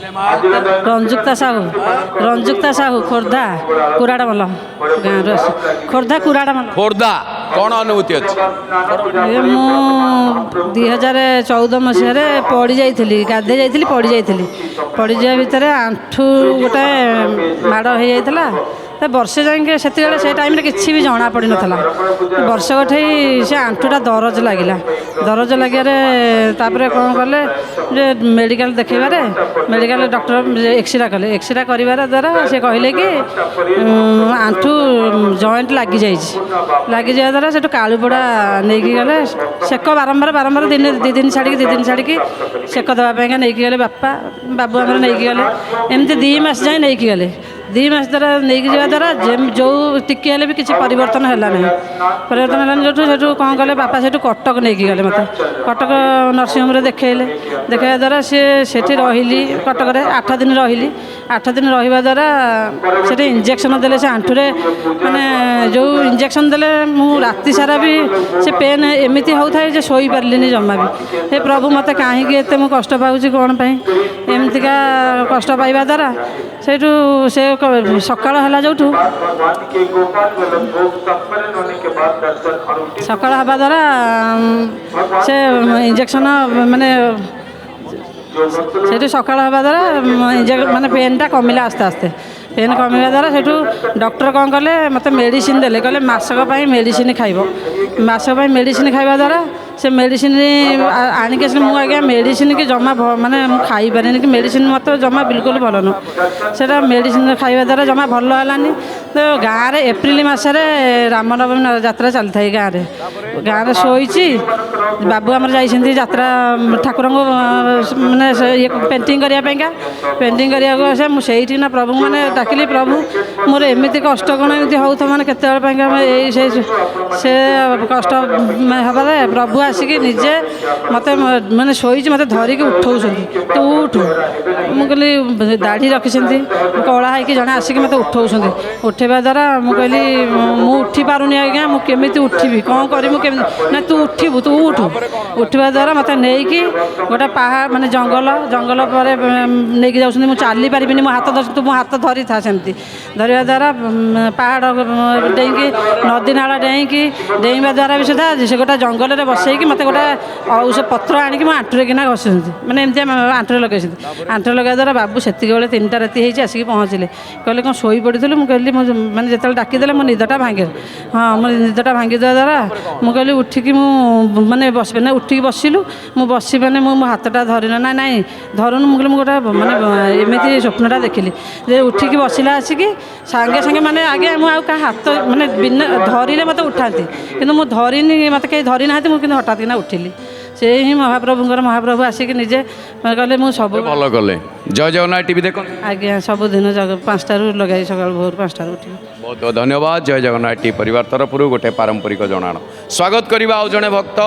ରଞ୍ଜୁକ୍ତା ସାହୁ ରଞ୍ଜୁକ୍ତା ସାହୁ ଖୋର୍ଦ୍ଧା କୁରାଡ଼ମଲ ଗାଁରୁ ଆସି ଖୋର୍ଦ୍ଧା କୁରାଡ଼ମଲ। ଖୋର୍ଦ୍ଧା କ'ଣ ଅନୁଭୂତି ଅଛି? ମୁଁ 2014 ମସିହାରେ ପଡ଼ି ଯାଇଥିଲି, ଗାଧୋଇ ଯାଇଥିଲି ପଡ଼ି ଯାଇଥିଲି। ପଡ଼ିଯିବା ଭିତରେ ଆଣ୍ଠୁ ଗୋଟେ ମାଡ଼ ହେଇଯାଇଥିଲା। ବର୍ଷେ ଯାଇକି ସେତେବେଳେ ସେ ଟାଇମ୍ରେ କିଛି ବି ଜଣା ପଡ଼ିନଥିଲା। ବର୍ଷ ଗଠେଇ ସେ ଆଣ୍ଠୁଟା ଦରଜ ଲାଗିଲା। ଦରଜ ଲାଗିବାରେ ତାପରେ କ'ଣ କଲେ ଯେ ମେଡ଼ିକାଲ ଦେଖେଇବାରେ ମେଡ଼ିକାଲ ଡକ୍ଟର ଏକ୍ସରେ କଲେ। ଏକ୍ସରେ କରିବାର ଦ୍ୱାରା ସେ କହିଲେ କି ଆଣ୍ଠୁ ଜଏଣ୍ଟ ଲାଗିଯାଇଛି। ଲାଗିଯିବା ଦ୍ୱାରା ସେଠୁ କାଳୁପଡ଼ା ନେଇକି ଗଲେ ସେକ ବାରମ୍ବାର ଦିନେ ଦୁଇ ଦିନ ଛାଡ଼ିକି ସେକ ଦେବା ପାଇଁକା ନେଇକି ଗଲେ। ବାବୁ ଆମର ନେଇକି ଗଲେ। ଏମିତି 2 ମାସ ଯାଏଁ ନେଇକି ଗଲେ। 2 ମାସ ଦ୍ୱାରା ନେଇକି ଯିବା ଦ୍ୱାରା ଯେଉଁ ଟିକେ ହେଲେ ବି କିଛି ପରିବର୍ତ୍ତନ ହେଲା ନାହିଁ। ପରିବର୍ତ୍ତନ ହେଲାନି ସେଠୁ କ'ଣ କଲେ ବାପା ସେଠୁ କଟକ ନେଇକି ଗଲେ ମୋତେ। କଟକ ନର୍ସିଂହୋମରେ ଦେଖେଇଲେ। ଦେଖେଇବା ଦ୍ୱାରା ସେଠି ରହିଲି କଟକରେ 8 ଦିନ ରହିଲି। 8 ଦିନ ରହିବା ଦ୍ୱାରା ସେଠି ଇଞ୍ଜେକ୍ସନ୍ ଦେଲେ ସେ ଆଣ୍ଠୁରେ, ମାନେ ଯେଉଁ ଇଞ୍ଜେକ୍ସନ୍ ଦେଲେ ମୁଁ ରାତି ସାରା ବି ସେ ପେନ୍ ଏମିତି ହେଉଥାଏ ଯେ ଶୋଇପାରିଲିନି ଜମା ବି। ହେ ପ୍ରଭୁ ମୋତେ କାହିଁକି ଏତେ ମୁଁ କଷ୍ଟ ପାଉଛି କ'ଣ ପାଇଁ? ଏମିତିକା କଷ୍ଟ ପାଇବା ଦ୍ୱାରା ସେଇଠୁ ସେ ସକାଳ ହେଲା ଯେଉଁଠୁ ସକାଳ ହେବା ଦ୍ୱାରା ସେ ଇଞ୍ଜେକ୍ସନ୍ ମାନେ ସେଇଠୁ ସକାଳ ହେବା ଦ୍ୱାରା ମାନେ ପେନ୍ଟା କମିଲା ଆସ୍ତେ ଆସ୍ତେ। ପେନ୍ କମିବା ଦ୍ୱାରା ସେଠୁ ଡକ୍ଟର କ'ଣ କଲେ ମୋତେ ମେଡ଼ିସିନ ଦେଲେ। କହିଲେ ମାସକ ପାଇଁ ମେଡ଼ିସିନ ଖାଇବ। ମାସକ ପାଇଁ ମେଡ଼ିସିନ ଖାଇବା ଦ୍ୱାରା ସେ ମେଡ଼ିସିନ ଆଣିକି ଆସିଲେ। ମୁଁ ଆଜ୍ଞା ମେଡ଼ିସିନ କି ଜମା ମାନେ ମୁଁ ଖାଇପାରେନି କି ମେଡ଼ିସିନ ମୋତେ ଜମା ବିଲକୁଲ ଭଲ ନୁହଁ। ସେଇଟା ମେଡ଼ିସିନ ଖାଇବା ଦ୍ୱାରା ଜମା ଭଲ ହେଲାନି। ତ ଗାଁରେ ଏପ୍ରିଲ ମାସରେ ରାମନବମୀ ଯାତ୍ରା ଚାଲିଥାଏ ଗାଁରେ ଶୋଇଛି। ବାବୁ ଆମର ଯାଇଛନ୍ତି ଯାତ୍ରା ଠାକୁରଙ୍କୁ ମାନେ ଇଏ ପେଣ୍ଟିଂ କରିବା ପାଇଁକା। ପେଣ୍ଟିଂ କରିବାକୁ ଆସେ ମୁଁ ସେଇଠି ନା ପ୍ରଭୁଙ୍କୁ ମାନେ ଡାକିଲି, ପ୍ରଭୁ ମୋର ଏମିତି କଷ୍ଟ କ'ଣ ଏମିତି ହେଉଥିବ ମାନେ କେତେବେଳେ ପାଇଁକା ସେ କଷ୍ଟ ହେବାରେ ପ୍ରଭୁ ଆସିକି ନିଜେ ମୋତେ ମାନେ ଶୋଇଛି ମୋତେ ଧରିକି ଉଠଉଛନ୍ତି। ତୁ ଉଠୁ। ମୁଁ କହିଲି ଦାଢ଼ି ରଖିଛନ୍ତି କଳା ହେଇକି ଜଣେ ଆସିକି ମୋତେ ଉଠଉଛନ୍ତି। ଉଠେଇବା ଦ୍ୱାରା ମୁଁ କହିଲି ମୁଁ ଉଠି ପାରୁନି ଆଜ୍ଞା, ମୁଁ କେମିତି ଉଠିବି କ'ଣ କରିବି କେମିତି? ନା ତୁ ଉଠିବୁ, ତୁ ଉଠୁ। ଉଠିବା ଦ୍ୱାରା ମୋତେ ନେଇକି ଗୋଟେ ମାନେ ଜଙ୍ଗଲ ପରେ ନେଇକି ଯାଉଛନ୍ତି। ମୁଁ ଚାଲି ପାରିବିନି, ମୋ ହାତ ଧରିଛନ୍ତି। ମୋ ହାତ ଧରିଥା ସେମିତି ଧରିବା ଦ୍ୱାରା ପାହାଡ଼ ଡେଇଁକି ନଦୀ ନାଳ ଡେଇଁବା ଦ୍ୱାରା ବି ସୁଦ୍ଧା ସେ ଗୋଟେ ଜଙ୍ଗଲରେ ବସେଇକି ମୋତେ ଗୋଟେ ଔଷଧ ପତ୍ର ଆଣିକି ମୋ ଆଣ୍ଠୁରେ କିନା ଘଷୁଛନ୍ତି। ମାନେ ଏମିତି ଆଣ୍ଠୁରେ ଲଗେଇଛନ୍ତି। ଆଣ୍ଠୁରେ ଲଗାଇବା ଦ୍ୱାରା ବାବୁ ସେତିକି ବେଳେ 3ଟା ରାତି ହେଇଛି ଆସିକି ପହଞ୍ଚିଲେ। କହିଲେ କ'ଣ ଶୋଇ ପଡ଼ିଥିଲୁ? ମୁଁ କହିଲି ମାନେ ଯେତେବେଳେ ଡାକିଦେଲେ ମୋ ନିଦଟା ଭାଙ୍ଗିଲା। ହଁ ମୋ ନିଦଟା ଭାଙ୍ଗିଦେବା ଦ୍ୱାରା ମୁଁ କହିଲି ଉଠିକି ମୁଁ ମାନେ ବସିବି ନା। ଉଠିକି ବସିଲୁ। ମୁଁ ବସି ମାନେ ମୋ ହାତଟା ଧରିନ ନାଇଁ ଧରୁନୁ। ମୁଁ କହିଲି ମୁଁ ଗୋଟେ ମାନେ ଏମିତି ସ୍ୱପ୍ନଟା ଦେଖିଲି ଯେ ଉଠିକି ବସିଲା ଆସିକି ସାଙ୍ଗେ ମାନେ ଆଜ୍ଞା ମୁଁ ଆଉ କାହା ହାତ ମାନେ ବିନା ଧରିଲେ ମୋତେ ଉଠାନ୍ତି, କିନ୍ତୁ ମୁଁ ଧରିନି, ମୋତେ କେହି ଧରି ନାହାନ୍ତି। ମୁଁ କିନ୍ତୁ ହଠାତ୍ କିନା ଉଠିଲି। ସେ ହିଁ ମହାପ୍ରଭୁ ଆସିକି ନିଜେ କହିଲେ ମୁଁ ସବୁ ଭଲ କଲେ। ଜୟ ଜଗନ୍ନାଥ ଟିଭି ଦେଖନ୍ତୁ ଆଜ୍ଞା ସବୁଦିନ 5ଟାରୁ ଲଗାଇ ସକାଳୁ ଭୋର 5ଟାରୁ ଉଠିବି। ବହୁତ ବହୁତ ଧନ୍ୟବାଦ। ଜୟ ଜଗନ୍ନାଥ ଟିଭି ପରିବାର ତରଫରୁ ଗୋଟେ ପାରମ୍ପରିକ ଜଣାଣ ସ୍ୱାଗତ କରିବା ଆଉ ଜଣେ ଭକ୍ତ।